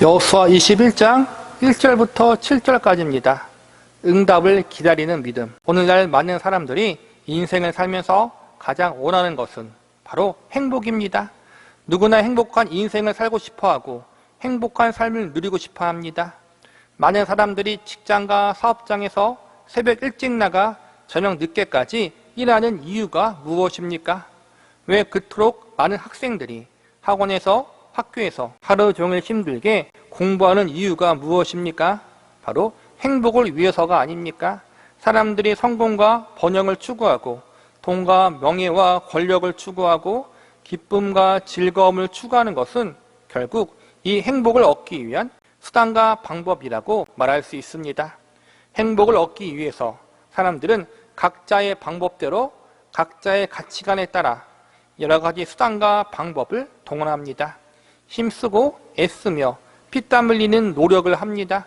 여호수아 21장 1절부터 7절까지입니다. 응답을 기다리는 믿음. 오늘날 많은 사람들이 인생을 살면서 가장 원하는 것은 바로 행복입니다. 누구나 행복한 인생을 살고 싶어하고 행복한 삶을 누리고 싶어합니다. 많은 사람들이 직장과 사업장에서 새벽 일찍 나가 저녁 늦게까지 일하는 이유가 무엇입니까? 왜 그토록 많은 학생들이 학원에서 학교에서 하루 종일 힘들게 공부하는 이유가 무엇입니까? 바로 행복을 위해서가 아닙니까? 사람들이 성공과 번영을 추구하고 돈과 명예와 권력을 추구하고 기쁨과 즐거움을 추구하는 것은 결국 이 행복을 얻기 위한 수단과 방법이라고 말할 수 있습니다. 행복을 얻기 위해서 사람들은 각자의 방법대로 각자의 가치관에 따라 여러 가지 수단과 방법을 동원합니다. 힘쓰고 애쓰며 피땀 흘리는 노력을 합니다.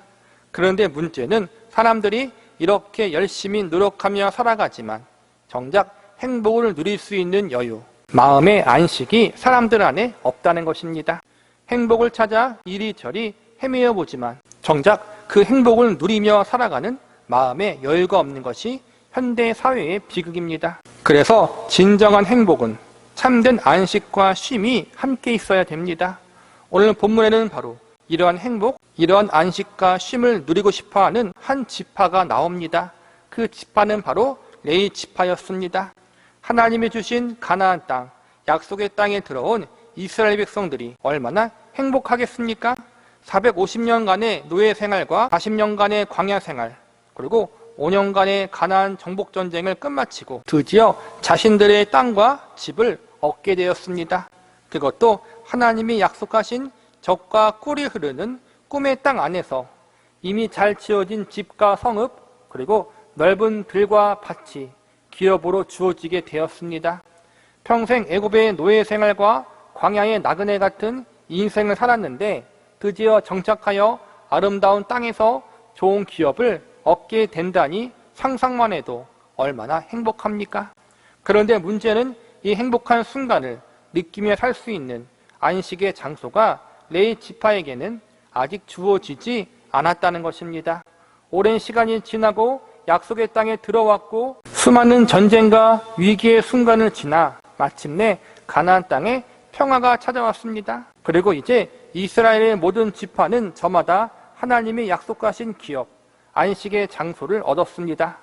그런데 문제는 사람들이 이렇게 열심히 노력하며 살아가지만 정작 행복을 누릴 수 있는 여유, 마음의 안식이 사람들 안에 없다는 것입니다. 행복을 찾아 이리저리 헤매어 보지만 정작 그 행복을 누리며 살아가는 마음의 여유가 없는 것이 현대 사회의 비극입니다. 그래서 진정한 행복은 참된 안식과 쉼이 함께 있어야 됩니다. 오늘 본문에는 바로 이러한 행복, 이러한 안식과 쉼을 누리고 싶어하는 한 지파가 나옵니다. 그 지파는 바로 레위 지파였습니다. 하나님이 주신 가나안 땅, 약속의 땅에 들어온 이스라엘 백성들이 얼마나 행복하겠습니까? 450년간의 노예 생활과 40년간의 광야 생활, 그리고 5년간의 가나안 정복 전쟁을 끝마치고 드디어 자신들의 땅과 집을 얻게 되었습니다. 그것도 하나님이 약속하신 젖과 꿀이 흐르는 꿈의 땅 안에서 이미 잘 지어진 집과 성읍, 그리고 넓은 들과 밭이 기업으로 주어지게 되었습니다. 평생 애굽의 노예 생활과 광야의 나그네 같은 인생을 살았는데 드디어 정착하여 아름다운 땅에서 좋은 기업을 얻게 된다니 상상만 해도 얼마나 행복합니까? 그런데 문제는 이 행복한 순간을 느끼며 살 수 있는 안식의 장소가 레위 지파에게는 아직 주어지지 않았다는 것입니다. 오랜 시간이 지나고 약속의 땅에 들어왔고 수많은 전쟁과 위기의 순간을 지나 마침내 가나안 땅에 평화가 찾아왔습니다. 그리고 이제 이스라엘의 모든 지파는 저마다 하나님이 약속하신 기업, 안식의 장소를 얻었습니다.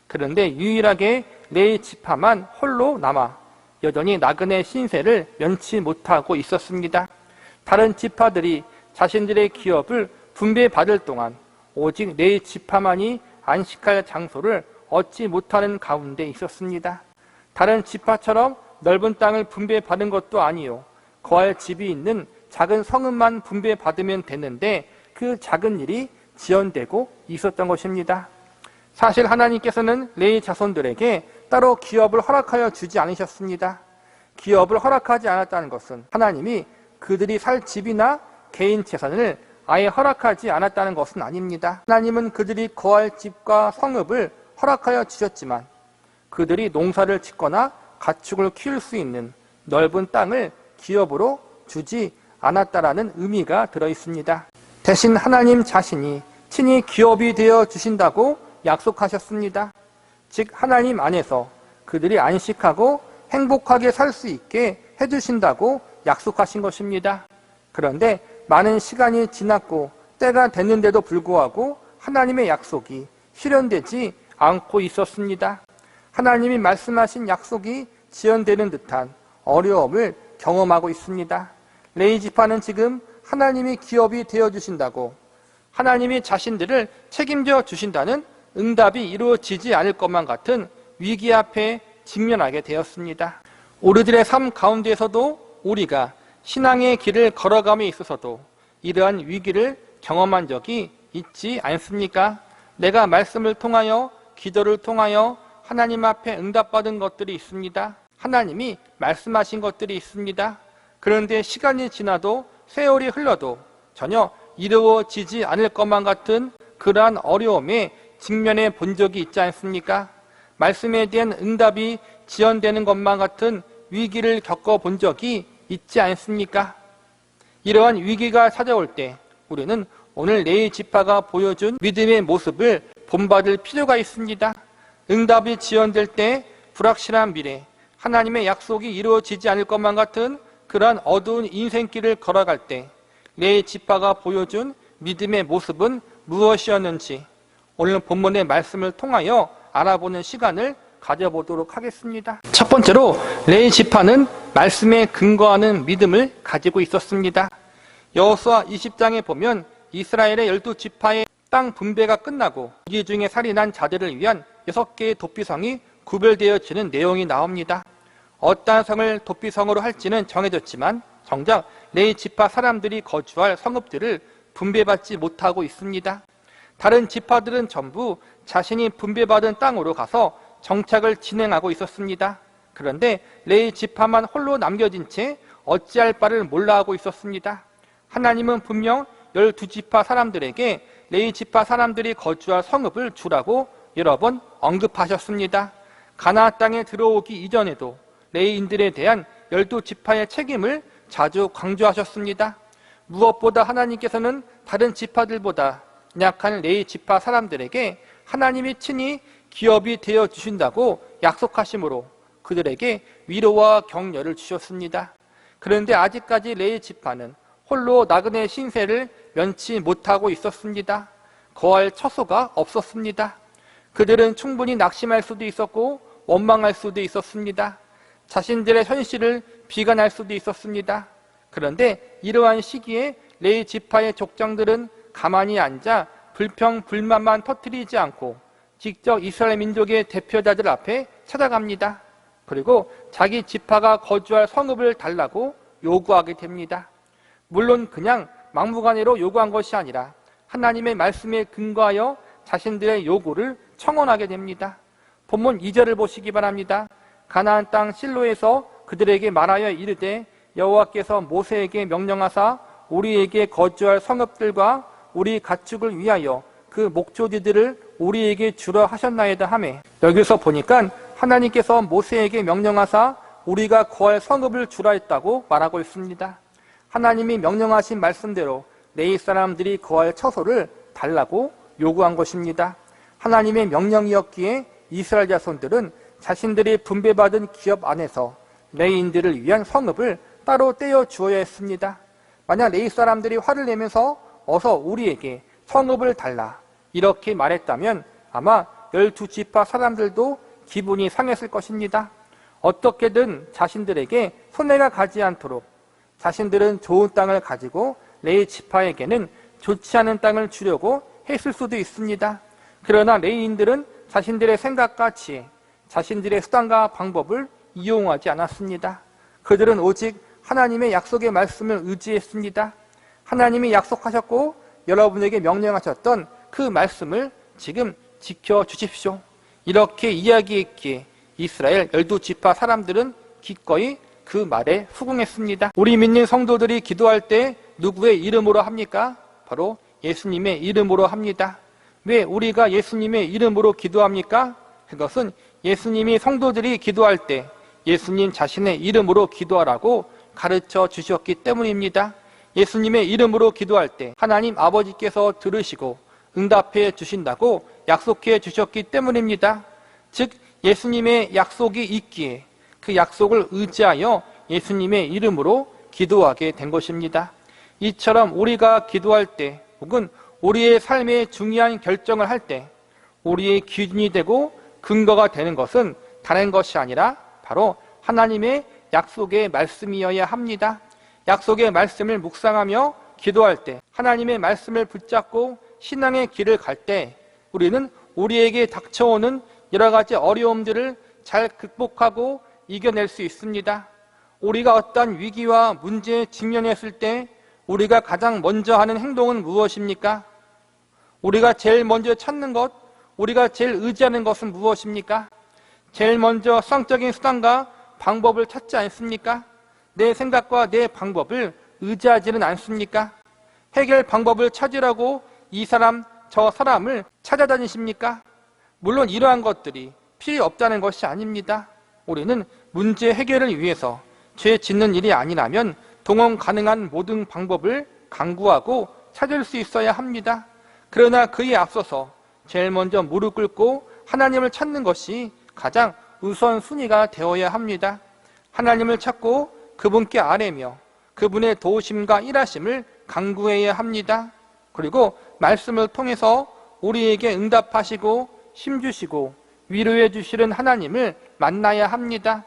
그런데 유일하게 레위 지파만 홀로 남아 여전히 나그네 신세를 면치 못하고 있었습니다. 다른 지파들이 자신들의 기업을 분배받을 동안 오직 레위 지파만이 안식할 장소를 얻지 못하는 가운데 있었습니다. 다른 지파처럼 넓은 땅을 분배받은 것도 아니요, 거할 집이 있는 작은 성읍만 분배받으면 되는데 그 작은 일이 지연되고 있었던 것입니다. 사실 하나님께서는 레위 자손들에게 따로 기업을 허락하여 주지 않으셨습니다. 기업을 허락하지 않았다는 것은 하나님이 그들이 살 집이나 개인 재산을 아예 허락하지 않았다는 것은 아닙니다. 하나님은 그들이 거할 집과 성읍을 허락하여 주셨지만 그들이 농사를 짓거나 가축을 키울 수 있는 넓은 땅을 기업으로 주지 않았다라는 의미가 들어있습니다. 대신 하나님 자신이 친히 기업이 되어 주신다고 약속하셨습니다. 즉 하나님 안에서 그들이 안식하고 행복하게 살 수 있게 해주신다고 약속하신 것입니다. 그런데 많은 시간이 지났고 때가 됐는데도 불구하고 하나님의 약속이 실현되지 않고 있었습니다. 하나님이 말씀하신 약속이 지연되는 듯한 어려움을 경험하고 있습니다. 레위 지파는 지금 하나님이 기업이 되어주신다고, 하나님이 자신들을 책임져 주신다는 응답이 이루어지지 않을 것만 같은 위기 앞에 직면하게 되었습니다. 우리들의 삶 가운데에서도 우리가 신앙의 길을 걸어감에 있어서도 이러한 위기를 경험한 적이 있지 않습니까? 내가 말씀을 통하여, 기도를 통하여 하나님 앞에 응답받은 것들이 있습니다. 하나님이 말씀하신 것들이 있습니다. 그런데 시간이 지나도 세월이 흘러도 전혀 이루어지지 않을 것만 같은 그러한 어려움에 직면해 본 적이 있지 않습니까? 말씀에 대한 응답이 지연되는 것만 같은 위기를 겪어본 적이 있지 않습니까? 이러한 위기가 찾아올 때 우리는 오늘 레위 지파가 보여준 믿음의 모습을 본받을 필요가 있습니다. 응답이 지연될 때 불확실한 미래, 하나님의 약속이 이루어지지 않을 것만 같은 그러한 어두운 인생길을 걸어갈 때 레위 지파가 보여준 믿음의 모습은 무엇이었는지 오늘 본문의 말씀을 통하여 알아보는 시간을 가져보도록 하겠습니다. 첫 번째로 레위 지파는 말씀에 근거하는 믿음을 가지고 있었습니다. 여호수아 20장에 보면 이스라엘의 12지파의 땅 분배가 끝나고 무리 중에 살인한 자들을 위한 6개의 도피성이 구별되어지는 내용이 나옵니다. 어떠한 성을 도피성으로 할지는 정해졌지만 정작 레위 지파 사람들이 거주할 성읍들을 분배받지 못하고 있습니다. 다른 지파들은 전부 자신이 분배받은 땅으로 가서 정착을 진행하고 있었습니다. 그런데 레위 지파만 홀로 남겨진 채 어찌할 바를 몰라 하고 있었습니다. 하나님은 분명 12지파 사람들에게 레위 지파 사람들이 거주할 성읍을 주라고 여러 번 언급하셨습니다. 가나안 땅에 들어오기 이전에도 레위인들에 대한 12지파의 책임을 자주 강조하셨습니다. 무엇보다 하나님께서는 다른 지파들보다 약한 레위 지파 사람들에게 하나님이 친히 기업이 되어 주신다고 약속하심으로 그들에게 위로와 격려를 주셨습니다. 그런데 아직까지 레위 지파는 홀로 나그네 신세를 면치 못하고 있었습니다. 거할 처소가 없었습니다. 그들은 충분히 낙심할 수도 있었고 원망할 수도 있었습니다. 자신들의 현실을 비관할 수도 있었습니다. 그런데 이러한 시기에 레위 지파의 족장들은 가만히 앉아 불평불만만 터뜨리지 않고 직접 이스라엘 민족의 대표자들 앞에 찾아갑니다. 그리고 자기 지파가 거주할 성읍을 달라고 요구하게 됩니다. 물론 그냥 막무가내로 요구한 것이 아니라 하나님의 말씀에 근거하여 자신들의 요구를 청원하게 됩니다. 본문 2절을 보시기 바랍니다. 가나안 땅 실로에서 그들에게 말하여 이르되 여호와께서 모세에게 명령하사 우리에게 거주할 성읍들과 우리 가축을 위하여 그 목조지들을 우리에게 주라 하셨나이다 하매, 여기서 보니까 하나님께서 모세에게 명령하사 우리가 거할 성읍을 주라 했다고 말하고 있습니다. 하나님이 명령하신 말씀대로 레위 사람들이 거할 처소를 달라고 요구한 것입니다. 하나님의 명령이었기에 이스라엘 자손들은 자신들이 분배받은 기업 안에서 레위인들을 위한 성읍을 따로 떼어 주어야 했습니다. 만약 레위 사람들이 화를 내면서 어서 우리에게 성읍을 달라 이렇게 말했다면 아마 12지파 사람들도 기분이 상했을 것입니다. 어떻게든 자신들에게 손해가 가지 않도록 자신들은 좋은 땅을 가지고 레위 지파에게는 좋지 않은 땅을 주려고 했을 수도 있습니다. 그러나 레위인들은 자신들의 생각과 지혜, 자신들의 수단과 방법을 이용하지 않았습니다. 그들은 오직 하나님의 약속의 말씀을 의지했습니다. 하나님이 약속하셨고 여러분에게 명령하셨던 그 말씀을 지금 지켜주십시오. 이렇게 이야기했기에 이스라엘 12지파 사람들은 기꺼이 그 말에 수긍했습니다. 우리 믿는 성도들이 기도할 때 누구의 이름으로 합니까? 바로 예수님의 이름으로 합니다. 왜 우리가 예수님의 이름으로 기도합니까? 그것은 예수님이 성도들이 기도할 때 예수님 자신의 이름으로 기도하라고 가르쳐 주셨기 때문입니다. 예수님의 이름으로 기도할 때 하나님 아버지께서 들으시고 응답해 주신다고 약속해 주셨기 때문입니다. 즉 예수님의 약속이 있기에 그 약속을 의지하여 예수님의 이름으로 기도하게 된 것입니다. 이처럼 우리가 기도할 때 혹은 우리의 삶의 중요한 결정을 할 때 우리의 기준이 되고 근거가 되는 것은 다른 것이 아니라 바로 하나님의 약속의 말씀이어야 합니다. 약속의 말씀을 묵상하며 기도할 때 하나님의 말씀을 붙잡고 신앙의 길을 갈 때 우리는 우리에게 닥쳐오는 여러 가지 어려움들을 잘 극복하고 이겨낼 수 있습니다. 우리가 어떤 위기와 문제에 직면했을 때 우리가 가장 먼저 하는 행동은 무엇입니까? 우리가 제일 먼저 찾는 것, 우리가 제일 의지하는 것은 무엇입니까? 제일 먼저 수상적인 수단과 방법을 찾지 않습니까? 내 생각과 내 방법을 의지하지는 않습니까? 해결 방법을 찾으라고 이 사람 저 사람을 찾아다니십니까? 물론 이러한 것들이 필요 없다는 것이 아닙니다. 우리는 문제 해결을 위해서 죄 짓는 일이 아니라면 동원 가능한 모든 방법을 강구하고 찾을 수 있어야 합니다. 그러나 그에 앞서서 제일 먼저 무릎 꿇고 하나님을 찾는 것이 가장 우선순위가 되어야 합니다. 하나님을 찾고 그분께 아뢰며 그분의 도우심과 일하심을 간구해야 합니다. 그리고 말씀을 통해서 우리에게 응답하시고 힘주시고 위로해 주시는 하나님을 만나야 합니다.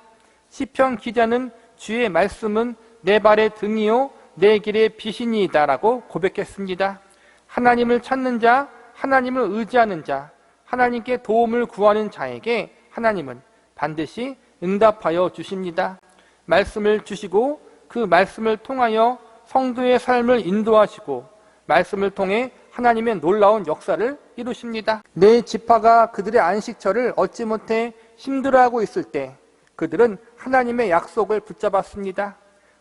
시편 기자는 주의 말씀은 내 발의 등이요 내 길의 빛이니이다 라고 고백했습니다. 하나님을 찾는 자, 하나님을 의지하는 자, 하나님께 도움을 구하는 자에게 하나님은 반드시 응답하여 주십니다. 말씀을 주시고 그 말씀을 통하여 성도의 삶을 인도하시고 말씀을 통해 하나님의 놀라운 역사를 이루십니다. 네 지파가 그들의 안식처를 얻지 못해 힘들어하고 있을 때 그들은 하나님의 약속을 붙잡았습니다.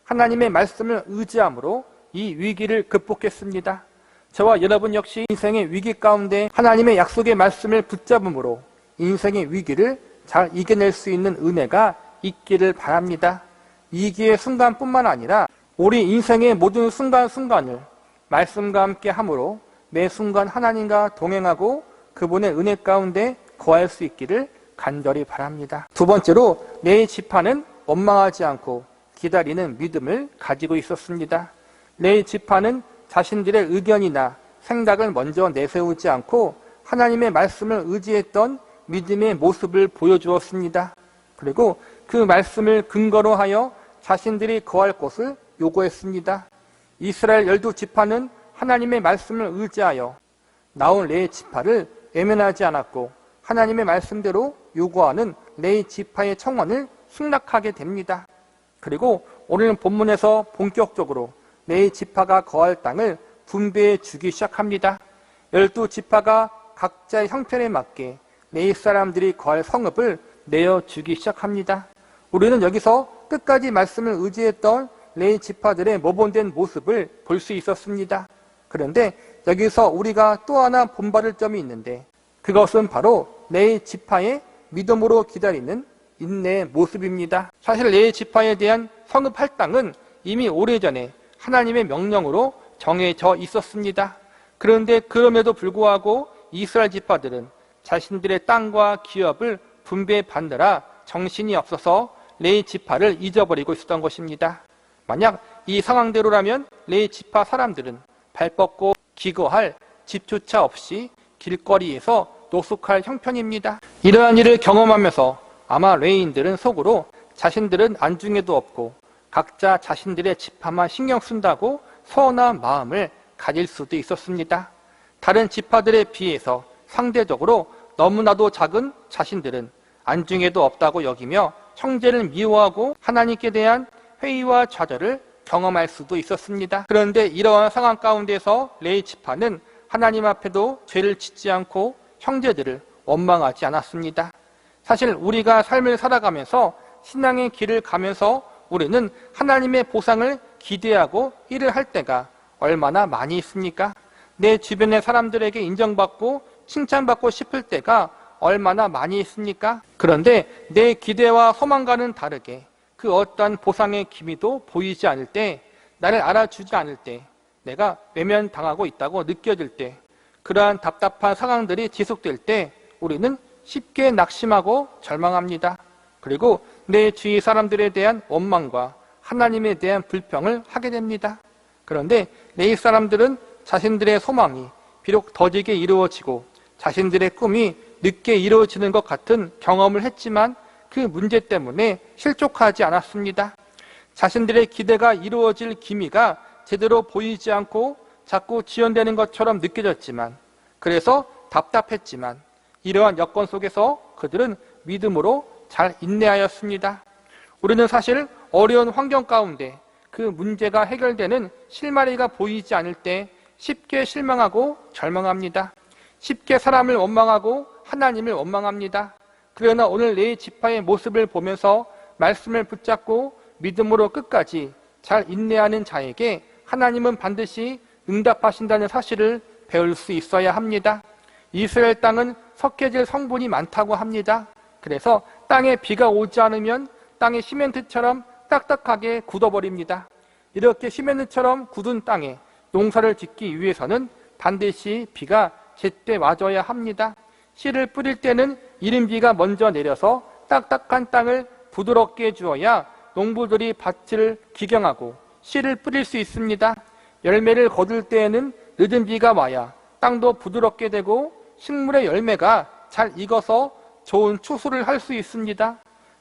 하나님의 말씀을 의지함으로 이 위기를 극복했습니다. 저와 여러분 역시 인생의 위기 가운데 하나님의 약속의 말씀을 붙잡음으로 인생의 위기를 잘 이겨낼 수 있는 은혜가 있기를 바랍니다. 위기의 순간뿐만 아니라 우리 인생의 모든 순간순간을 말씀과 함께 함으로 매 순간 하나님과 동행하고 그분의 은혜 가운데 거할 수 있기를 간절히 바랍니다. 두 번째로 네 지파는 원망하지 않고 기다리는 믿음을 가지고 있었습니다. 네 지파는 자신들의 의견이나 생각을 먼저 내세우지 않고 하나님의 말씀을 의지했던 믿음의 모습을 보여주었습니다. 그리고 그 말씀을 근거로 하여 자신들이 거할 곳을 요구했습니다. 이스라엘 12지파는 하나님의 말씀을 의지하여 나온 레위 지파를 외면하지 않았고 하나님의 말씀대로 요구하는 레위 지파의 청원을 승낙하게 됩니다. 그리고 오늘 본문에서 본격적으로 레위 지파가 거할 땅을 분배해 주기 시작합니다. 12지파가 각자의 형편에 맞게 레위 사람들이 거할 성읍을 내어주기 시작합니다. 우리는 여기서 끝까지 말씀을 의지했던 레위 지파들의 모범된 모습을 볼 수 있었습니다. 그런데 여기서 우리가 또 하나 본받을 점이 있는데 그것은 바로 레위 지파의 믿음으로 기다리는 인내의 모습입니다. 사실 레위 지파에 대한 성읍할 땅은 이미 오래전에 하나님의 명령으로 정해져 있었습니다. 그런데 그럼에도 불구하고 이스라엘 지파들은 자신들의 땅과 기업을 분배받느라 정신이 없어서 레위 지파를 잊어버리고 있었던 것입니다. 만약 이 상황대로라면 레위 지파 사람들은 발 뻗고 기거할 집조차 없이 길거리에서 노숙할 형편입니다. 이러한 일을 경험하면서 아마 레위인들은 속으로 자신들은 안중에도 없고 각자 자신들의 지파만 신경 쓴다고 서운한 마음을 가질 수도 있었습니다. 다른 지파들에 비해서 상대적으로 너무나도 작은 자신들은 안중에도 없다고 여기며 형제를 미워하고 하나님께 대한 회의와 좌절을 경험할 수도 있었습니다. 그런데 이러한 상황 가운데서 레위 지파는 하나님 앞에도 죄를 짓지 않고 형제들을 원망하지 않았습니다. 사실 우리가 삶을 살아가면서 신앙의 길을 가면서 우리는 하나님의 보상을 기대하고 일을 할 때가 얼마나 많이 있습니까? 내 주변의 사람들에게 인정받고 칭찬받고 싶을 때가 얼마나 많이 있습니까? 그런데 내 기대와 소망과는 다르게 그 어떠한 보상의 기미도 보이지 않을 때, 나를 알아주지 않을 때, 내가 외면당하고 있다고 느껴질 때, 그러한 답답한 상황들이 지속될 때 우리는 쉽게 낙심하고 절망합니다. 그리고 내 주위 사람들에 대한 원망과 하나님에 대한 불평을 하게 됩니다. 그런데 레위 사람들은 자신들의 소망이 비록 더디게 이루어지고 자신들의 꿈이 늦게 이루어지는 것 같은 경험을 했지만 그 문제 때문에 실족하지 않았습니다. 자신들의 기대가 이루어질 기미가 제대로 보이지 않고 자꾸 지연되는 것처럼 느껴졌지만, 그래서 답답했지만 이러한 여건 속에서 그들은 믿음으로 잘 인내하였습니다. 우리는 사실 어려운 환경 가운데 그 문제가 해결되는 실마리가 보이지 않을 때 쉽게 실망하고 절망합니다. 쉽게 사람을 원망하고 하나님을 원망합니다. 그러나 오늘 레위 지파의 모습을 보면서 말씀을 붙잡고 믿음으로 끝까지 잘 인내하는 자에게 하나님은 반드시 응답하신다는 사실을 배울 수 있어야 합니다. 이스라엘 땅은 석회질 성분이 많다고 합니다. 그래서 땅에 비가 오지 않으면 땅이 시멘트처럼 딱딱하게 굳어버립니다. 이렇게 시멘트처럼 굳은 땅에 농사를 짓기 위해서는 반드시 비가 제때 와줘야 합니다. 씨를 뿌릴 때는 이른 비가 먼저 내려서 딱딱한 땅을 부드럽게 주어야 농부들이 밭을 기경하고 씨를 뿌릴 수 있습니다. 열매를 거둘 때에는 늦은 비가 와야 땅도 부드럽게 되고 식물의 열매가 잘 익어서 좋은 추수를 할 수 있습니다.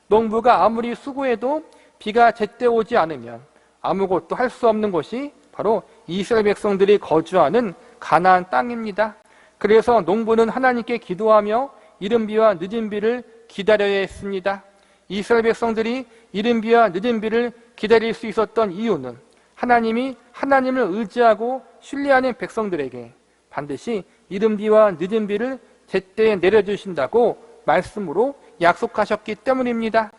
농부가 아무리 수고해도 비가 제때 오지 않으면 아무것도 할 수 없는 곳이 바로 이스라엘 백성들이 거주하는 가나안 땅입니다. 그래서 농부는 하나님께 기도하며 이른 비와 늦은 비를 기다려야 했습니다. 이스라엘 백성들이 이른 비와 늦은 비를 기다릴 수 있었던 이유는 하나님이 하나님을 의지하고 신뢰하는 백성들에게 반드시 이른 비와 늦은 비를 제때 내려주신다고 말씀으로 약속하셨기 때문입니다.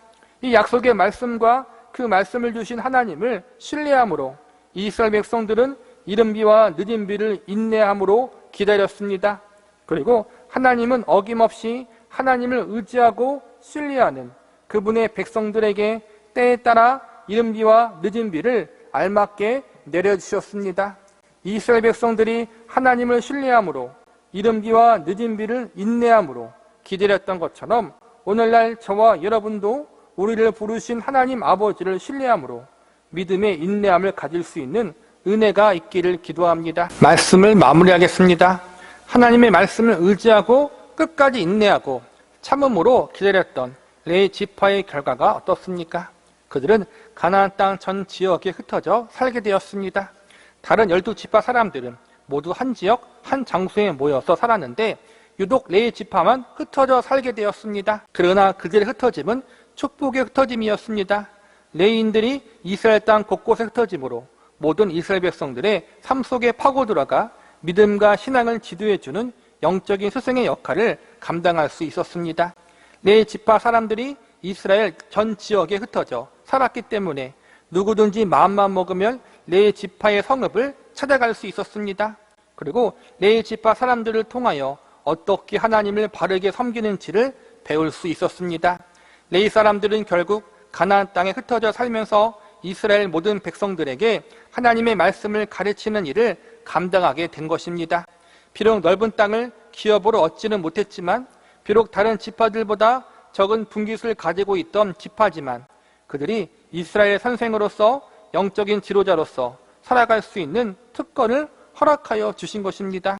이 약속의 말씀과 그 말씀을 주신 하나님을 신뢰함으로 이스라엘 백성들은 이른 비와 늦은 비를 인내함으로 기다렸습니다. 그리고 하나님은 어김없이 하나님을 의지하고 신뢰하는 그분의 백성들에게 때에 따라 이른 비와 늦은 비를 알맞게 내려주셨습니다. 이스라엘 백성들이 하나님을 신뢰함으로 이른 비와 늦은 비를 인내함으로 기다렸던 것처럼 오늘날 저와 여러분도 우리를 부르신 하나님 아버지를 신뢰함으로 믿음의 인내함을 가질 수 있는 은혜가 있기를 기도합니다. 말씀을 마무리하겠습니다. 하나님의 말씀을 의지하고 끝까지 인내하고 참음으로 기다렸던 레위 지파의 결과가 어떻습니까? 그들은 가나안 땅 전 지역에 흩어져 살게 되었습니다. 다른 12지파 사람들은 모두 한 지역, 한 장소에 모여서 살았는데 유독 레위 지파만 흩어져 살게 되었습니다. 그러나 그들의 흩어짐은 축복의 흩어짐이었습니다. 레위인들이 이스라엘 땅 곳곳에 흩어짐으로 모든 이스라엘 백성들의 삶 속에 파고 들어가 믿음과 신앙을 지도해주는 영적인 스승의 역할을 감당할 수 있었습니다. 레위 지파 사람들이 이스라엘 전 지역에 흩어져 살았기 때문에 누구든지 마음만 먹으면 레위 지파의 성읍을 찾아갈 수 있었습니다. 그리고 레위 지파 사람들을 통하여 어떻게 하나님을 바르게 섬기는지를 배울 수 있었습니다. 레위 사람들은 결국 가나안 땅에 흩어져 살면서 이스라엘 모든 백성들에게 하나님의 말씀을 가르치는 일을 감당하게 된 것입니다. 비록 넓은 땅을 기업으로 얻지는 못했지만 비록 다른 지파들보다 적은 분깃을 가지고 있던 지파지만 그들이 이스라엘 선생으로서 영적인 지도자로서 살아갈 수 있는 특권을 허락하여 주신 것입니다.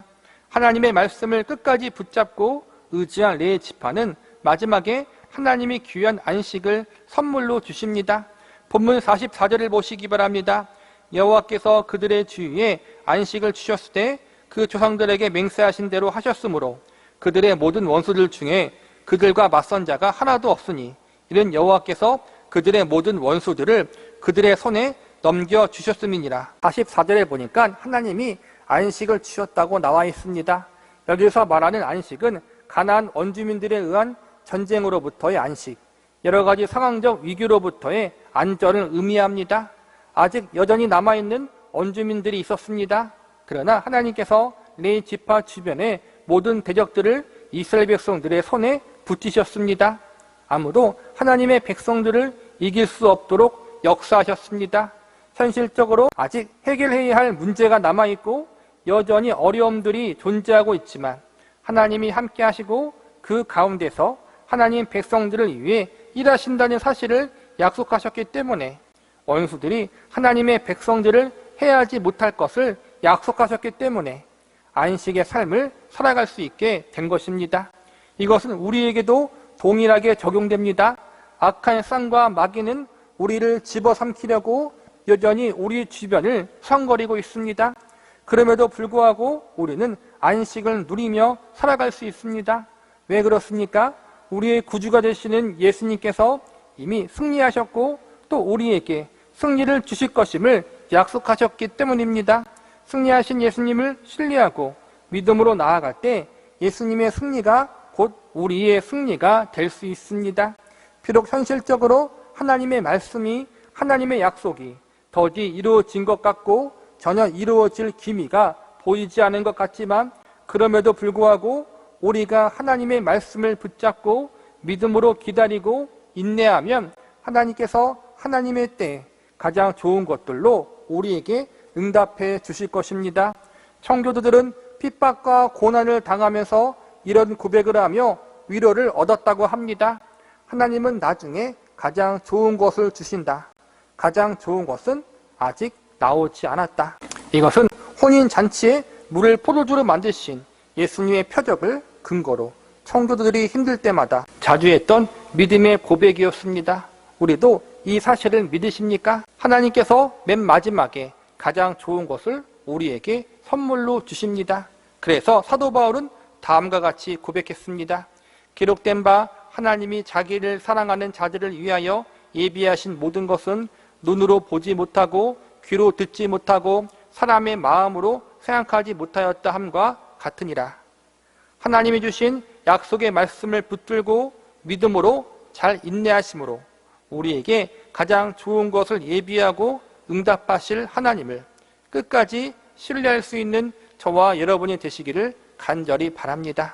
하나님의 말씀을 끝까지 붙잡고 의지한 레위 지파는 마지막에 하나님이 귀한 안식을 선물로 주십니다. 본문 44절을 보시기 바랍니다. 여호와께서 그들의 주위에 안식을 주셨을 때 그 조상들에게 맹세하신 대로 하셨으므로 그들의 모든 원수들 중에 그들과 맞선 자가 하나도 없으니 이는 여호와께서 그들의 모든 원수들을 그들의 손에 넘겨주셨음이니라. 44절에 보니까 하나님이 안식을 주셨다고 나와 있습니다. 여기서 말하는 안식은 가나안 원주민들에 의한 전쟁으로부터의 안식, 여러 가지 상황적 위기로부터의 안전을 의미합니다. 아직 여전히 남아있는 원주민들이 있었습니다. 그러나 하나님께서 레위 지파 주변의 모든 대적들을 이스라엘 백성들의 손에 붙이셨습니다. 아무도 하나님의 백성들을 이길 수 없도록 역사하셨습니다. 현실적으로 아직 해결해야 할 문제가 남아있고 여전히 어려움들이 존재하고 있지만 하나님이 함께 하시고 그 가운데서 하나님 백성들을 위해 일하신다는 사실을 약속하셨기 때문에 원수들이 하나님의 백성들을 해하지 못할 것을 약속하셨기 때문에 안식의 삶을 살아갈 수 있게 된 것입니다. 이것은 우리에게도 동일하게 적용됩니다. 악한 쌍과 마귀는 우리를 집어삼키려고 여전히 우리 주변을 성거리고 있습니다. 그럼에도 불구하고 우리는 안식을 누리며 살아갈 수 있습니다. 왜 그렇습니까? 우리의 구주가 되시는 예수님께서 이미 승리하셨고 또 우리에게 승리를 주실 것임을 약속하셨기 때문입니다. 승리하신 예수님을 신뢰하고 믿음으로 나아갈 때 예수님의 승리가 곧 우리의 승리가 될 수 있습니다. 비록 현실적으로 하나님의 말씀이, 하나님의 약속이 더디 이루어진 것 같고 전혀 이루어질 기미가 보이지 않은 것 같지만 그럼에도 불구하고 우리가 하나님의 말씀을 붙잡고 믿음으로 기다리고 인내하면 하나님께서 하나님의 때에 가장 좋은 것들로 우리에게 응답해 주실 것입니다. 청교도들은 핍박과 고난을 당하면서 이런 고백을 하며 위로를 얻었다고 합니다. 하나님은 나중에 가장 좋은 것을 주신다. 가장 좋은 것은 아직 나오지 않았다. 이것은 혼인잔치에 물을 포도주로 만드신 예수님의 표적을 근거로 청교도들이 힘들 때마다 자주 했던 믿음의 고백이었습니다. 우리도 이 사실을 믿으십니까? 하나님께서 맨 마지막에 가장 좋은 것을 우리에게 선물로 주십니다. 그래서 사도 바울은 다음과 같이 고백했습니다. 기록된 바 하나님이 자기를 사랑하는 자들을 위하여 예비하신 모든 것은 눈으로 보지 못하고 귀로 듣지 못하고 사람의 마음으로 생각하지 못하였다 함과 같으니라. 하나님이 주신 약속의 말씀을 붙들고 믿음으로 잘 인내하심으로 우리에게 가장 좋은 것을 예비하고 응답하실 하나님을 끝까지 신뢰할 수 있는 저와 여러분이 되시기를 간절히 바랍니다.